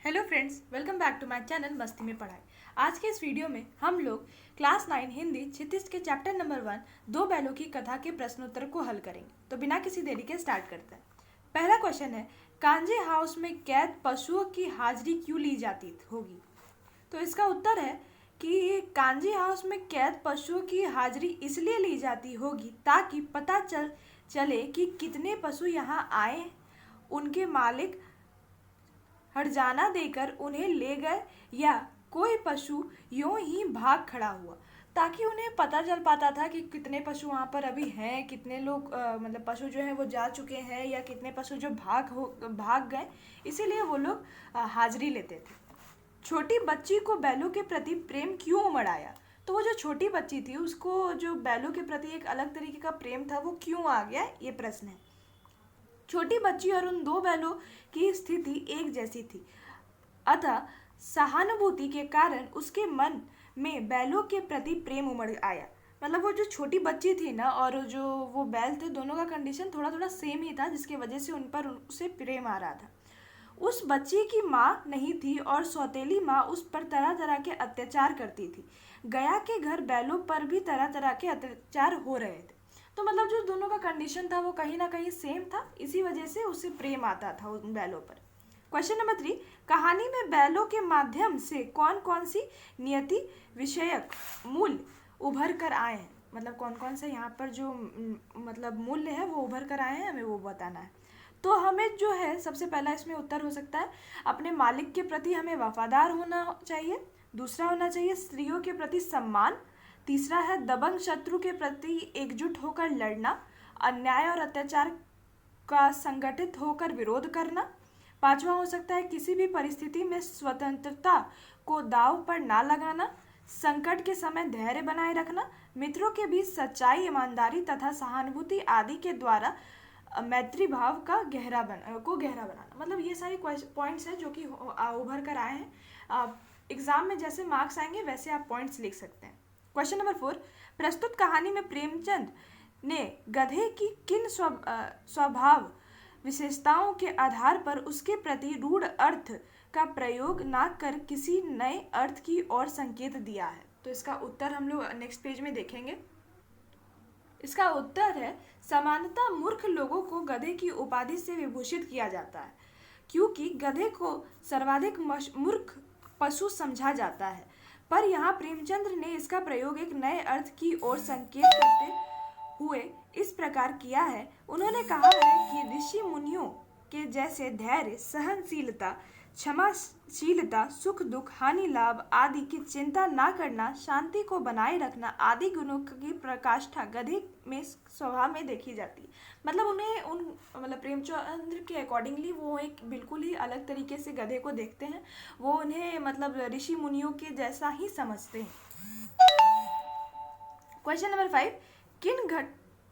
Hello friends, welcome back to my channel मस्ती में पढ़ाई। आज के इस वीडियो में हम लोग क्लास 9 हिंदी क्षितिज के चैप्टर नंबर 1 दो बैलों की कथा के प्रश्नोत्तर को हल करेंगे। तो बिना किसी देरी के स्टार्ट करते हैं। पहला क्वेश्चन है, कांजे हाउस में कैद पशुओं की हाजिरी क्यों ली जाती होगी? तो इसका उत्तर है कि कांजे हाउस में कैद पशुओं की हाजिरी इसलिए ली जाती होगी ताकि पता चले कि कितने पशु यहाँ आए, उनके मालिक हर्जाना देकर उन्हें ले गए या कोई पशु यूं ही भाग खड़ा हुआ, ताकि उन्हें पता चल पाता था कि कितने पशु वहाँ पर अभी हैं, कितने लोग मतलब पशु जो हैं वो जा चुके हैं या कितने पशु जो भाग गए। इसीलिए वो लोग हाजिरी लेते थे। छोटी बच्ची को बैलों के प्रति प्रेम क्यों उमड़ आया? तो वो जो छोटी बच्ची थी उसको जो बैलों के प्रति एक अलग तरीके का प्रेम था वो क्यों आ गया, ये प्रश्न है। छोटी बच्ची और उन दो बैलों की स्थिति एक जैसी थी, अतः सहानुभूति के कारण उसके मन में बैलों के प्रति प्रेम उमड़ आया। मतलब वो जो छोटी बच्ची थी ना और जो वो बैल थे, दोनों का कंडीशन थोड़ा थोड़ा सेम ही था, जिसकी वजह से उन पर उसे प्रेम आ रहा था। उस बच्ची की माँ नहीं थी और सौतेली माँ उस पर तरह तरह के अत्याचार करती थी। गया के घर बैलों पर भी तरह तरह के अत्याचार हो रहे थे। तो मतलब जो दोनों का कंडीशन था वो कहीं ना कहीं सेम था, इसी वजह से उसे प्रेम आता था उन बैलों पर। क्वेश्चन नंबर 3, कहानी में बैलों के माध्यम से कौन कौन सी नियति विषयक मूल्य उभर कर आए हैं? मतलब कौन कौन से यहाँ पर जो मतलब मूल्य है वो उभर कर आए हैं, हमें वो बताना है। तो हमें जो है सबसे पहला इसमें उत्तर हो सकता है, अपने मालिक के प्रति हमें वफादार होना चाहिए। दूसरा होना चाहिए स्त्रियों के प्रति सम्मान। तीसरा है दबंग शत्रु के प्रति एकजुट होकर लड़ना, अन्याय और अत्याचार का संगठित होकर विरोध करना। पांचवा हो सकता है किसी भी परिस्थिति में स्वतंत्रता को दांव पर ना लगाना, संकट के समय धैर्य बनाए रखना, मित्रों के बीच सच्चाई, ईमानदारी तथा सहानुभूति आदि के द्वारा मैत्री भाव का गहरा बनाना। मतलब ये सारे पॉइंट्स हैं जो कि उभर कर आए हैं। एग्जाम में जैसे मार्क्स आएंगे वैसे आप पॉइंट्स लिख सकते हैं। क्वेश्चन नंबर 4, प्रस्तुत कहानी में प्रेमचंद ने गधे की किन स्वभाव विशेषताओं के आधार पर उसके प्रति रूढ़ अर्थ का प्रयोग न कर किसी नए अर्थ की ओर संकेत दिया है? तो इसका उत्तर हम लोग नेक्स्ट पेज में देखेंगे। इसका उत्तर है, सामान्यतः मूर्ख लोगों को गधे की उपाधि से विभूषित किया जाता है क्योंकि गधे को सर्वाधिक मूर्ख पशु समझा जाता है, पर यहाँ प्रेमचंद्र ने इसका प्रयोग एक नए अर्थ की ओर संकेत करते हुए इस प्रकार किया है। उन्होंने कहा है कि ऋषि मुनियों के जैसे धैर्य, सहनशीलता, क्षमाशीलता, सुख दुख, हानि लाभ आदि की चिंता न करना, शांति को बनाए रखना आदि गुणों की प्रकाष्ठा गधे में स्वभाव में देखी जाती है। मतलब मतलब प्रेमचंद्र के अकॉर्डिंगली वो एक बिल्कुल ही अलग तरीके से गधे को देखते हैं। वो उन्हें मतलब ऋषि मुनियों के जैसा ही समझते हैं। क्वेश्चन नंबर 5, किन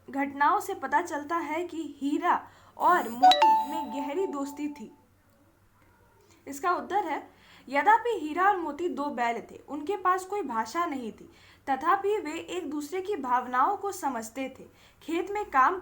घटनाओं से पता चलता है कि हीरा और मोती में गहरी दोस्ती थी? इसका उत्तर है, यद्यपि हीरा और मोती दो बैल थे, उनके पास कोई भाषा नहीं थी, तथापि वे एक दूसरे की भावनाओं को समझते थे। खेत में काम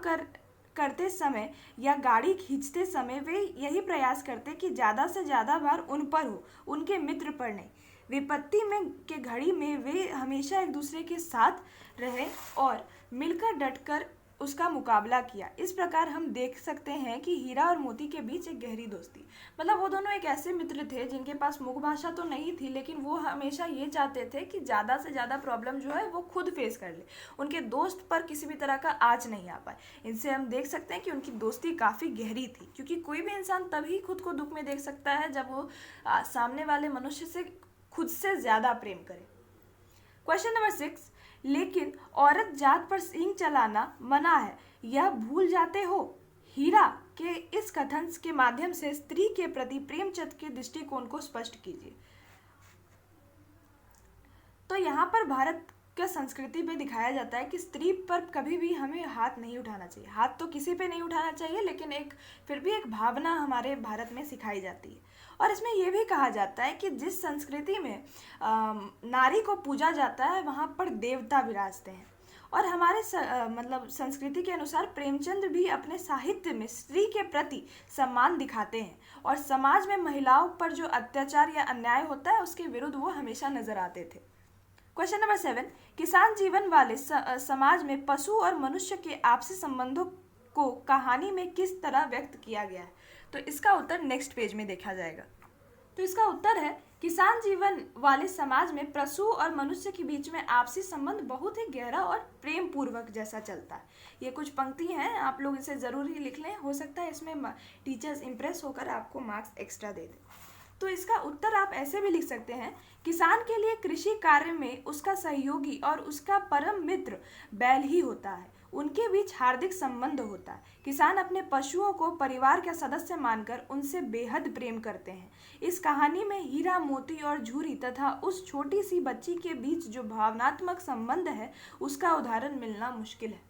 करते समय या गाड़ी खींचते समय वे यही प्रयास करते कि ज़्यादा से ज़्यादा भार उन पर हो, उनके मित्र पर नहीं। विपत्ति में के घड़ी में वे हमेशा एक दूसरे के साथ रहे और मिलकर डटकर उसका मुकाबला किया। इस प्रकार हम देख सकते हैं कि हीरा और मोती के बीच एक गहरी दोस्ती। मतलब वो दोनों एक ऐसे मित्र थे जिनके पास मुख भाषा तो नहीं थी, लेकिन वो हमेशा ये चाहते थे कि ज़्यादा से ज़्यादा प्रॉब्लम जो है वो खुद फेस कर ले, उनके दोस्त पर किसी भी तरह का आँच नहीं आ पाए। इनसे हम देख सकते हैं कि उनकी दोस्ती काफ़ी गहरी थी, क्योंकि कोई भी इंसान तभी खुद को दुख में देख सकता है जब वो सामने वाले मनुष्य से खुद से ज़्यादा प्रेम करे। क्वेश्चन नंबर 6, लेकिन औरत जात पर सींग चलाना मना है, यह भूल जाते हो? हीरा के इस कथन के माध्यम से स्त्री के प्रति प्रेमचंद के दृष्टिकोण को स्पष्ट कीजिए। तो यहाँ पर भारत का संस्कृति में दिखाया जाता है कि स्त्री पर कभी भी हमें हाथ नहीं उठाना चाहिए। हाथ तो किसी पे नहीं उठाना चाहिए, लेकिन फिर भी एक भावना हमारे भारत में सिखाई जाती है। और इसमें यह भी कहा जाता है कि जिस संस्कृति में नारी को पूजा जाता है वहाँ पर देवता विराजते हैं, और हमारे मतलब संस्कृति के अनुसार प्रेमचंद भी अपने साहित्य में स्त्री के प्रति सम्मान दिखाते हैं और समाज में महिलाओं पर जो अत्याचार या अन्याय होता है उसके विरुद्ध वो हमेशा नजर आते थे। क्वेश्चन नंबर 7, किसान जीवन वाले समाज में पशु और मनुष्य के आपसी संबंधों को कहानी में किस तरह व्यक्त किया गया है? तो इसका उत्तर नेक्स्ट पेज में देखा जाएगा। तो इसका उत्तर है, किसान जीवन वाले समाज में पशु और मनुष्य के बीच में आपसी संबंध बहुत ही गहरा और प्रेम पूर्वक जैसा चलता है। ये कुछ पंक्ति हैं, आप लोग इसे ज़रूर ही लिख लें, हो सकता है इसमें टीचर्स इंप्रेस होकर आपको मार्क्स एक्स्ट्रा दे दें। तो इसका उत्तर आप ऐसे भी लिख सकते हैं, किसान के लिए कृषि कार्य में उसका सहयोगी और उसका परम मित्र बैल ही होता है। उनके बीच हार्दिक संबंध होता है। किसान अपने पशुओं को परिवार का सदस्य मानकर उनसे बेहद प्रेम करते हैं। इस कहानी में हीरा, मोती और झूरी तथा उस छोटी सी बच्ची के बीच जो भावनात्मक संबंध है उसका उदाहरण मिलना मुश्किल है।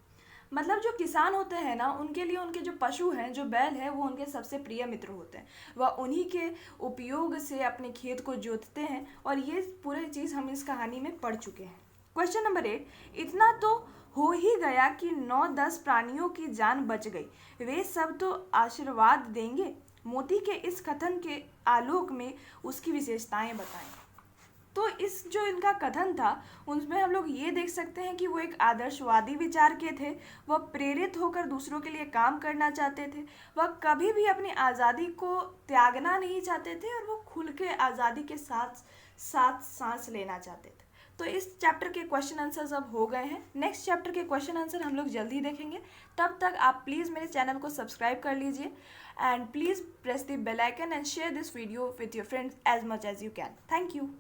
मतलब जो किसान होते हैं ना, उनके लिए उनके जो पशु हैं, जो बैल है, वो उनके सबसे प्रिय मित्र होते हैं। वह उन्हीं के उपयोग से अपने खेत को जोतते हैं और ये पूरी चीज़ हम इस कहानी में पढ़ चुके हैं। क्वेश्चन नंबर 8, इतना तो हो ही गया कि 9-10 प्राणियों की जान बच गई, वे सब तो आशीर्वाद देंगे। मोती के इस कथन के आलोक में उसकी विशेषताएं बताएं। तो इस जो इनका कथन था उसमें हम लोग ये देख सकते हैं कि वो एक आदर्शवादी विचार के थे। वह प्रेरित होकर दूसरों के लिए काम करना चाहते थे। वह कभी भी अपनी आज़ादी को त्यागना नहीं चाहते थे और वो खुल के आज़ादी के साथ साथ सांस लेना चाहते थे। तो इस चैप्टर के क्वेश्चन आंसर्स अब हो गए हैं। नेक्स्ट चैप्टर के क्वेश्चन आंसर हम लोग जल्दी देखेंगे। तब तक आप प्लीज़ मेरे चैनल को सब्सक्राइब कर लीजिए and please press the bell icon and share this video with your friends as much as you can. Thank you.